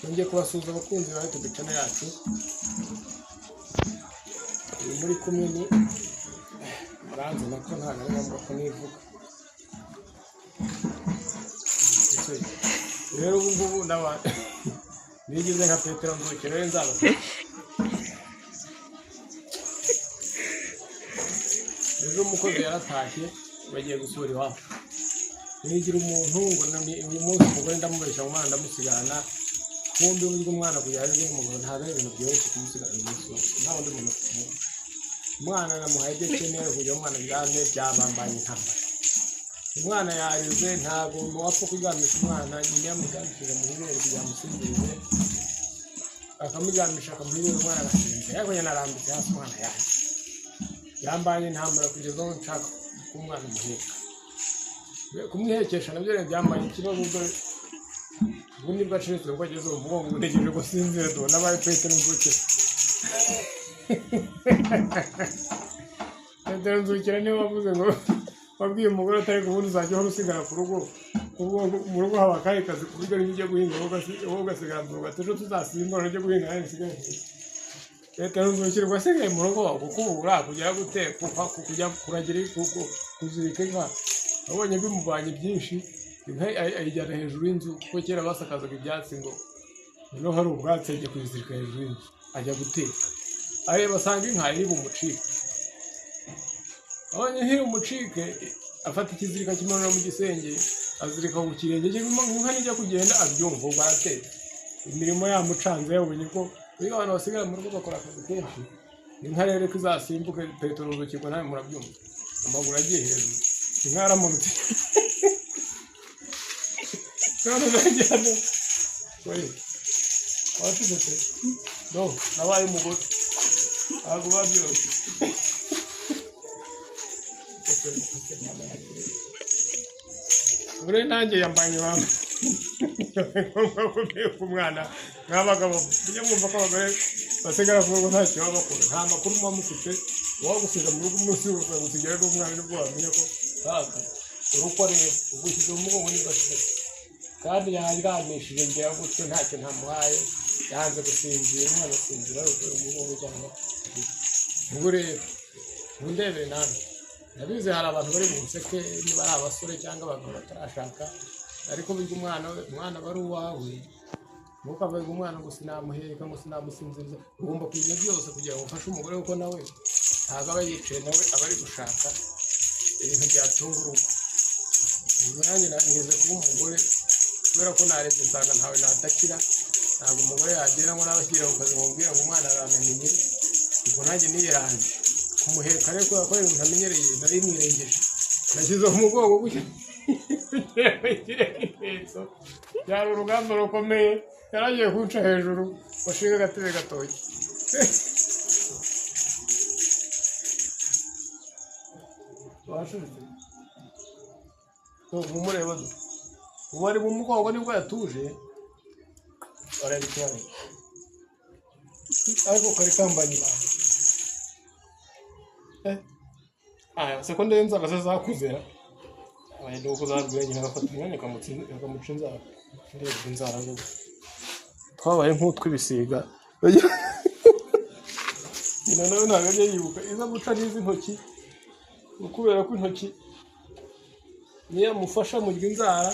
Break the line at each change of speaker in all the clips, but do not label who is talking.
ngiye kubasuhuza abakunzi ba YouTube channel yacu. Muri kumwe ni Muranzi nako ntabwo ari ngombwa ko nivuga. Rero ubu ngubu n'abandi nigize nka Petero Nzukira nzaba. Ejo umukozi yaratashye bagiye gusura iwabo. Nigira umuntu ngo uyu munsi umugore ndamubeshya umwana ndamusigarana. Kumbe uburyo umwana kugira ngo umugore ntabe ibintu byoroshye kumusigarana umunsi wose. Nta wundi muntu umwana namuhaye ibyo akeneye kugira umwana byane byabambanye intambara. Umwana yarize ntabwo wapfa kuryamisha umwana nyine yamuryamishije mu ibere kugira amusinzirize akamuryamisha akamuhirira umwana arasinzira ariko yanarambitse hasi umwana yaje yambanye intambara kugeza aho nshaka ko umwana umuheka kumwihekesha nabyo rero byambaye ikibazo ubwo nibwo acitse ngo ageze ubu ngo ntegereje ko sinzira tubona abaye Petero Nzukira. Petero Nzukira niwe wavuze ngo wabwiye umugore atari kubundi uzajya uhora usigara ku rugo mu rugo haba akahe kazi ku buryo ujya guhinga wowe ugasigara mu rugo ati ejo tuzasimbura ujye guhinga nawe nsigaye. Petero Nzukira wasigaye mu rugo kuko ubu urakugera gute kujya kuragira kuzirika inka abonye bimubanye byinshi inka ayijyana hejuru y'inzu kuko kera basakazaga ibyatsi ngo niho hari ubwatsi ajya kuzirika hejuru y'inzu ajya guteka areba asanga inka iri bumucike abonye nkiri umucike afata ikizirika kimanura mu gisenge azirika ku kirenge inka nijya kugenda abyumva ubwo arateka imirimo yamucanze yabonye ko iyo abantu basigara mu rugo bakora akazi kenshi inka rero ko izasimbuke Petero Nzukira nawe murabyumva amaguru agiye hejuru inka yaramanutse none najyana we watugeze no nabaye umugore ntabwo babyoroshye. Ure nanjye yambanye bamwe umwana nk'abagabo ujya mwumva ko abagore basigara ku rugo nta kibazo bakora nta makuru muba mufite wagusiga mu rugo umunsi wose gusigara n'umwana nibwo wamenya ko uruko rero ugushyize mu mugongo nibwo kandi yaryamishije ngira gutyo ntacyo ntamuhaye yanze gusinzira umwana asinzira ari umugongo cyangwa ubwo rero ntundebere namwe ndabizi hari abantu bari mu nseke niba ari abasore cyangwa abagabo batarashaka ariko burya umwana bari uwawe ntukavuge umwana ngo sinamuheka ngo sinamusinziriza ugomba kwiga byose kugira ngo ufashe umugore kuko nawe ntabwo aba yicaye nawe aba ari gushaka ibintu byatunga urugo. Nanjye nize kuba umugore kubera ko narebye nsanga ntawe natakira ntabwo umugore yagera ngo n'abashyira ku kazi mubwira ngo umwana aramenye ubwo nanjye niyeranje kumuheka ariko ko ibintu ntamenyereye nari mwirengeje nashyize mu mugongo gutya byari urugamba rukomeye yaragiye kunca hejuru washinga agatebe gatoki washinze mumureba ubu ari mu mugongo nibwo yatuje areba ikibazo ariko kari kambanye sekonde y'inzara ze zakuzera abandi uko zarwenya nyine agafata umwanya akamuca inzara ndebye inzara zo twabaye nk'utwibisiga nyina nawe ntabwo ajya yibuka iza guca n'izi ntoki kubera ko intoki niyo amufasha murya inzara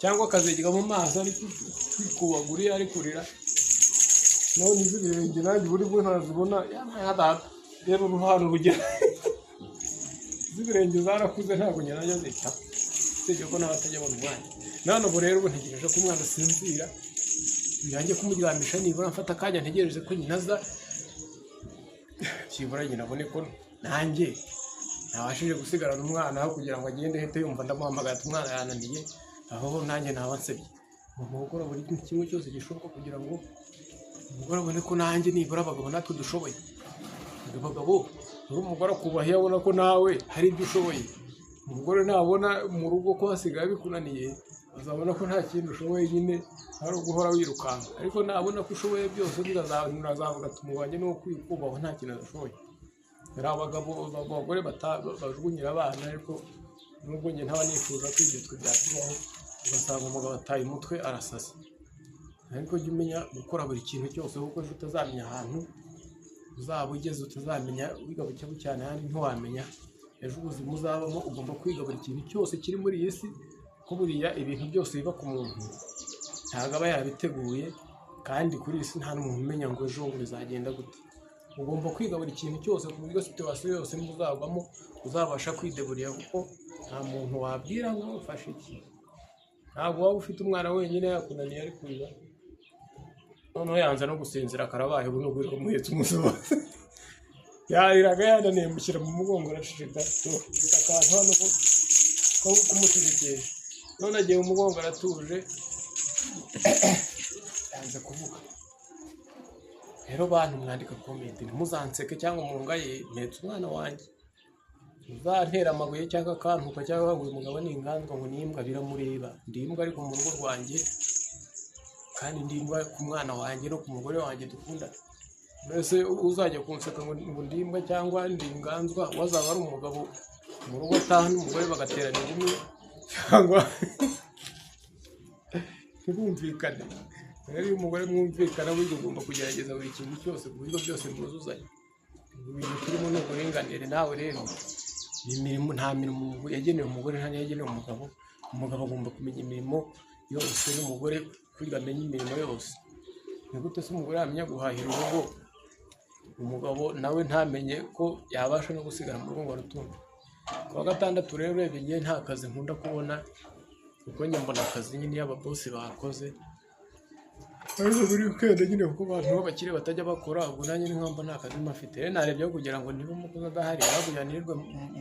cyangwa akaziga mu maso ari kwikubaguriye ari kurira none izi birenge nanjye buri bwo ntazibona yamahadada rero uruhano rugera zibirenge zarakuze ntabwo nyirajya zita sije ko nabatajya mu mwanya none ubu rero ntegereje ko umwana asinzira yanjye kumuryamisha nibura mfata akanya ntegereje ko nyinaza kibura nyina abone ko nanjye nabashije gusigarana umwana aho kugira ngo agende hete yumva ndamuhamagara umwana yananiye aho nanjye nabansebye mu gukora buri kimwe cyose gishoboka kugira ngo umugore abone ko nanjye nibura abagabo natwe dushoboye abagabo umugore akubaha iyo abona ko nawe hari ibyo ushoboye umugore nabona mu rugo ko hasigaye bikunaniye azabona ko nta kintu ushoboye nyine ari uguhora wirukanka ariko nabona ko ushoboye byose urazavuga tumubanye no kwikubaho nta kintu adashoboye. Hari abagore bajugunyira abana ariko nubwo njye ntaba nifuza ko ibyo twe byatubaho ugasanga umugabo ataye umutwe arasasa ariko jya umenya gukora buri kintu cyose kuko ejo utazamenya ahantu uzaba ugeze, utazamenya wiga buke cyane kandi ntiwamenya ejo ubuzima uzabamo. Ugomba kwiga buri kintu cyose kiri muri iyi si, ko buriya ibintu byose biba ku muntu ntabwo aba yabiteguye, kandi kuri iyi si nta n'umuntu umenya ngo ejo bizagenda gute. Ugomba kwiga buri kintu cyose ku buryo situwasiyo yose muzagwamo uzabasha kwideburira, kuko nta muntu wabwira ngo ufashe iki. Ntabwo waba ufite umwana wenyine yakunaniye ari kurira, noneho yanze no gusinzira karabaye ubu n'ubwo umuhetse umusozi yariraga yananiye mushyira mu mugongo arashishika akantu hano ko kumutegekesha, none agiye mu mugongo aratuje yanze kuvuga. Rero bantu mwandika comment ntimuzanseke cyangwa mungaye, mpetse umwana wanjye, uzantera amabuye cyangwa akantuka cyangwa ngo uyu mugabo ni inganzwa ngo nimbwa biramureba. Ndi imbwa ariko mu rugo rwanjye, kandi ndi imbwa ku mwana wanjye no ku mugore wanjye dukunda. Mbese uzajya kunseka ngo ndi imbwa cyangwa ndi inganzwa, wazaba ari umugabo mu rugo ataha n'umugore bagaterana ingumi cyangwa ntibumvikane. Rero iyo umugore mwumvikana burya ugomba kugerageza buri kintu cyose ku buryo byose mwuzuzanya. Ibintu turimo ni uburinganire. Nawe rero imirimo, nta mirimo yagenewe umugore nta yagenewe umugabo. Umugabo agomba kumenya imirimo yose n'umugore kugira amenye imirimo yose. Ni gute se umugore yamenya guhahira urugo, umugabo nawe ntamenye ko yabasha no gusigara mu rugo ngo arutunge? Ku wa gatandatu rero urebye ngiye nta kazi nkunda kubona, kuko njye mbona akazi nyine iyo ababosi bakoze, ariko buri weekend nyine kuko abantu b'abakire batajya bakora, ubwo nanjye ni nkamba nta kazi mafite. Rero narebye kugira ngo niba umukozi adahari yabuyanirwe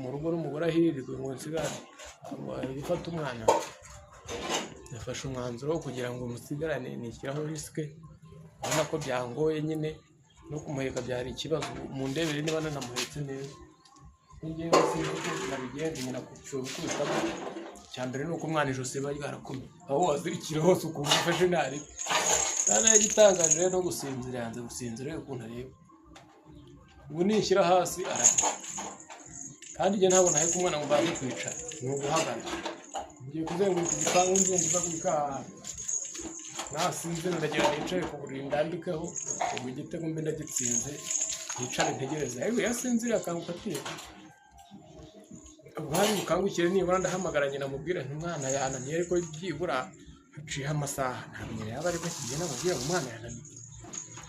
mu rugo n'umugore ahirirwe ngo nsigare gufata umwana, nafashe umwanzuro wo kugira ngo musigarane nishyiraho risike. Ubona ko byangoye nyine no kumuheka byari ikibazo, mu ndebere niba nanamuhetse neza. Ngiye sinzi nabigenze nyina kucyo kubitamo. Cyambere nuko umwana ijosi riba ryarakomeye, aho wazirikira hose ukumva ufashe nari. Nana yagitangaje rero no gusinzira, yanze gusinzira ukuntu areba. Ubu nishyira hasi ararya, kandi njye ntabwo naheka umwana ngo mbanze kwicara, ni uguhagarara. Ngiye kuzenguruka igipangu nzunguza kwikaha, nasinze ndagira nicaye ku buriri ndambikeho ubwo igitego mbe ndagitsinze, nicare ntegereza. Ariko yasinzira akanguka atiye, ubwo hari bukangukire nibura ndahamagara nyina mubwira nti umwana yananiye, ariko byibura haciye amasaha ntabwo nyina yaba ariko kigenda mubwira ngo umwana yananiye.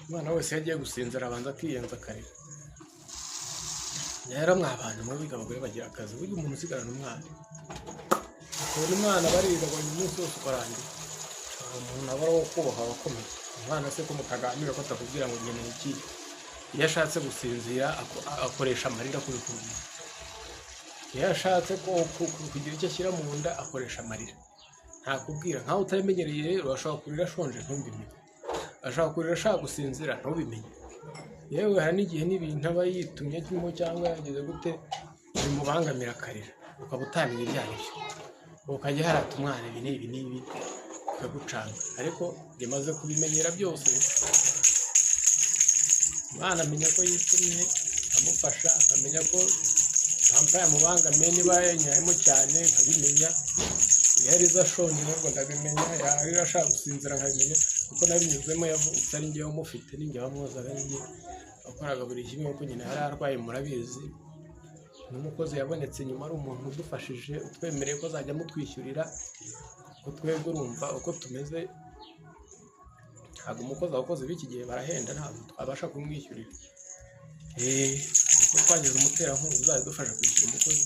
Umwana wese yagiye gusinzira abanza akiyenza akarira. Rero mw'abantu mubiga abagore bagira akazi, burya umuntu usigarana umwana, ukabona umwana bariga ngo umunsi wose ukarangira. Umuntu aba ari uwo kubaha abakomeye. Umwana se ko mutaganira ko atakubwira ngo nkeneye iki, iyo ashatse gusinzira akoresha amarira kuri kumwe. Iyo ashatse kugira icyo ashyira mu nda akoresha amarira, ntakubwira. Nkaho utabimenyereye rero ashobora kurira ashonje ntubimenye, ashobora kurira ashaka gusinzira ntubimenye. Yewe hari n'igihe n'ibintu aba yitumye cyangwa yageze gute bimubangamira akarira, ukaba utamenya ibyo ari byo, ukajya harata umwana ibi n'ibi ukagucanga. Ariko yamaze kubimenyera byose, umwana amenya ko yitumye amufasha, akamenya ko ntampa yamubangamiye, niba yanyayemo cyane nkabimenya. Iyo arizo ashonje nabwo ndabimenya, yarira ashaka gusinzira nkabimenya, kuko nabinyuzemo yavutse ari njyewe umufite, ninjye wamwozaga, ninjye wakoraga buri kimwe, kuko nyina yari arwaye murabizi. N'umukozi yabonetse nyuma ari umuntu udufashije utwemereye ko azajya amutwishyurira, ko twebwe urumva uko tumeze ntabwo umukozi abakozi b'iki gihe barahenda, ntabwo twabasha kumwishyurira. Kuko twagize umuterankunga uzadufasha kwishyura umukozi,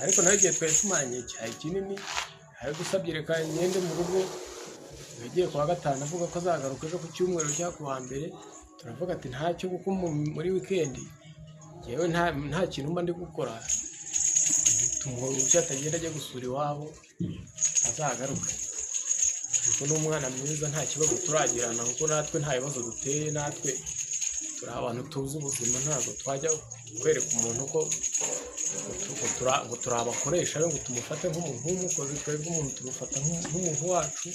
ariko nawe igihe twari tumanye cyayi kinini, ari gusabye reka ngende mu rugo. Yagiye ku wa gatanu avuga ko azagaruka ejo ku cyumweru cyangwa ku wa mbere, turavuga ati ntacyo, kuko muri weekend yewe nta kintu mba ndi gukora, tumurushya atagenda ajya gusura iwabo azagaruke. Kuko n'umwana mwiza nta kibazo turagirana, kuko natwe nta bibazo duteye, natwe turi abantu tuzi ubuzima, ntabwo twajya kwereka umuntu ko ngo turi abakoresha ngo tumufate nk'umuntu w'umukozi. Twebwe umuntu tumufata nk'umuntu wacu.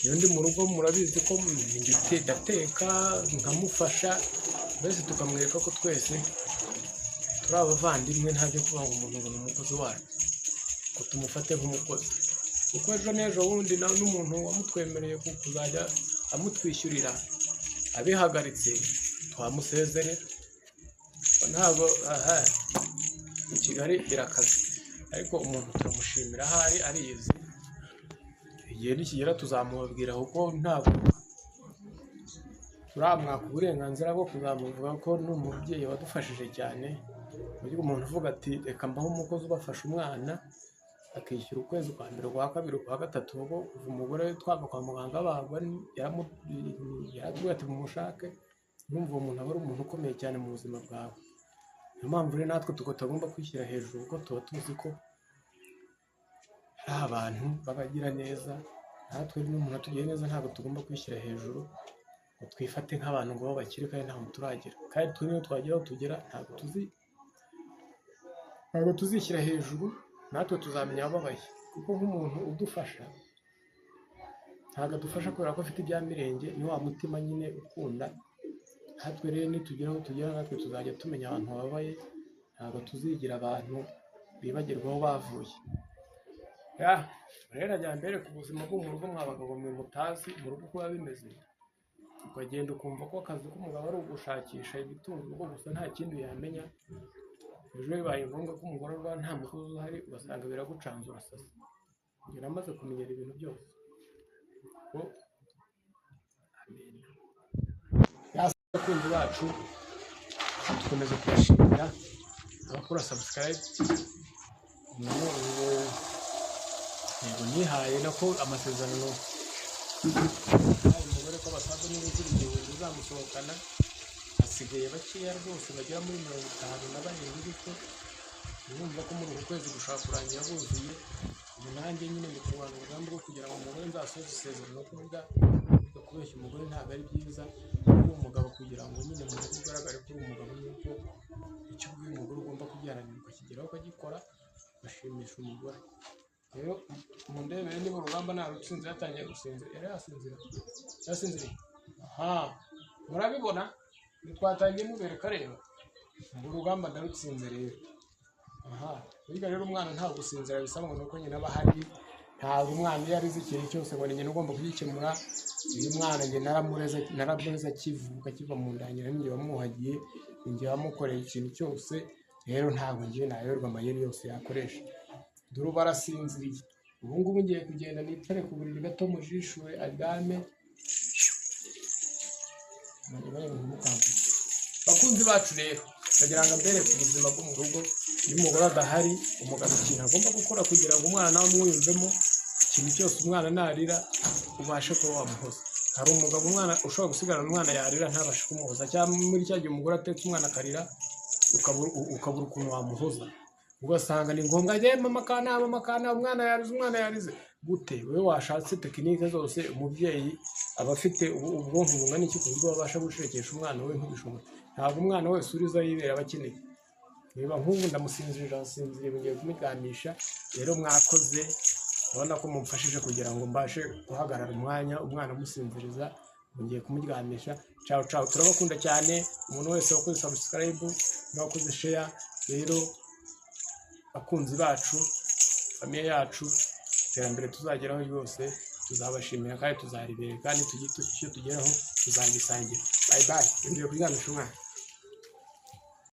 Iyo ndi mu rugo murabizi ko ndateka nkamufasha, mbese tukamwereka ko twese turi abavandimwe, ntabyo kuvuga ngo umuntu ngo ni umukozi wacu, ngo tumufate nk'umukozi. kuko ejo n'ejo bundi n'umuntu wamutwemereye kuzajya amutwishyurira abihagaritse twamusezerera. Ntabwo i Kigali birakaze, ariko umuntu turamushimira ahari ariyizi, igihe nikigera tuzamubabwira kuko ntabwo turamwaka uburenganzira bwo kuzamuvuga ko ni umubyeyi wadufashije cyane. Burya umuntu uvuga ati reka mbaho umukozi ubafasha umwana akishyura ukwezi kwa mbere, kwa kabiri, kwa gatatu, kuva umugore twava kwa muganga abagwa yaratubwiye ati mumushake. Urumva uwo muntu aba ari umuntu ukomeye cyane mu buzima bwawe. Niyo mpamvu rero natwe tutagomba kwishyira hejuru, kuko tuba tuzi ko ari abantu babagira neza. Natwe n'umuntu atugiye neza ntabwo tugomba kwishyira hejuru ngo twifate nk'abantu ngo bakire kandi ntaho turagera. Kandi twe niyo twagera aho tugera ntabwo tuzishyira hejuru, natwe tuzamenya ababaye, kuko nk'umuntu udufasha ntabwo adufasha kubera ko afite ibya mirenge, ni wa mutima nyine ukunda. Natwe rero nitugera aho tugera natwe tuzajya tumenya abantu bababaye, ntabwo tuzigira abantu bibagirwa aho bavuye. Rero ajya mbere ku buzima bwo mu rugo, mwabagabo mwe mutazi mu rugo uko biba bimeze, ukagenda ukumva ko akazi k'umugabo ari ugushakisha ibitunga urugo gusa, nta kindi yamenya. Ejo bibaye ngombwa ko umugore arwara nta mukozi uhari, ugasanga biragucanze urasasa. Njye namaze kumenyera ibintu byose. Abakunzi bacu dukomeza kubashimira, abakora subscribe. Yego nihaye nako amasezerano umugore ko basaza n'ibizira igihumbi uzamusohokana, hasigaye bakeya rwose bagera muri 57 bityo urumva ko muri uku kwezi gushaka kurangira buzuye. Ubu nanjye nyine ndi kurwana urugamba rwo kugira ngo umugore nzasoze isezerano, kuvuga kubeshya umugore ntabwo ari byiza. Uri umugabo kugira ngo nyine mu rugo ugaragare ko uri umugabo, nuko icyo ubwiye umugore ugomba kugiharanira ukakigeraho ukagikora ugashimisha umugore. Rero mundebere niba urugamba narutsinze yatangiye gusinzira, yasinziriye. Murabibona ntitwatangiye mubereka rero ngo urugamba ndarutsinze rero. Burya rero umwana ntabwo gusinzira bisaba ngo nuko nyine aba ahari. Ntabwo umwana iyo arize ikintu cyose ngo nyine ugomba kugikemura. Uyu mwana njye naramureze akiva mu nda yanjye, ninjye wamwuhagiye, ninjye wamukoreye ikintu cyose. Rero ntabwo njye nayoberwa amayeri yose yakoresha. Dore ubu arasinziriye. Ubu ngubu ngiye kugenda nitare ku buriri gato mujishure aryame. Bakunzi bacu rero ndagira ngo mbere ku buzima bwo mu rugo, iyo umugore adahari umugabo ikintu agomba gukora kugira ngo umwana nawe amwiyumvemo, ikintu cyose umwana narira ubashe kuba wamuhoza. Hari umugabo umwana ushobora gusigarana umwana yarira ntabashe kumuhoza, cyangwa muri cya gihe umugore atetse umwana akarira ukabura ukuntu wamuhoza, ugasanga ni ngombwa ajye mama kana umwana yarize gute. Wowe washatse tekinike zose, umubyeyi aba afite ubwonko bungana iki ku buryo babasha gushekesha umwana we ntubishobora. Ntabwo umwana wese uriza yibera abakeneye. Niba nk'ubu ndamusinzirira asinziriye, ngiye kumuryamisha. Rero mwakoze urabona ko mumfashije kugira ngo mbashe guhagarara umwanya umwana amusinziriza, ngiye kumuryamisha. Ciao turabakunda cyane, umuntu wese wakoze subscribe n'abakoze share. Rero bakunzi bacu, famiye yacu, iterambere tuzageraho ryose tuzabashimira kandi tuzaribera, kandi icyo tugeraho tuzagisangira. Bye bye. Ngiye kuryamisha umwana.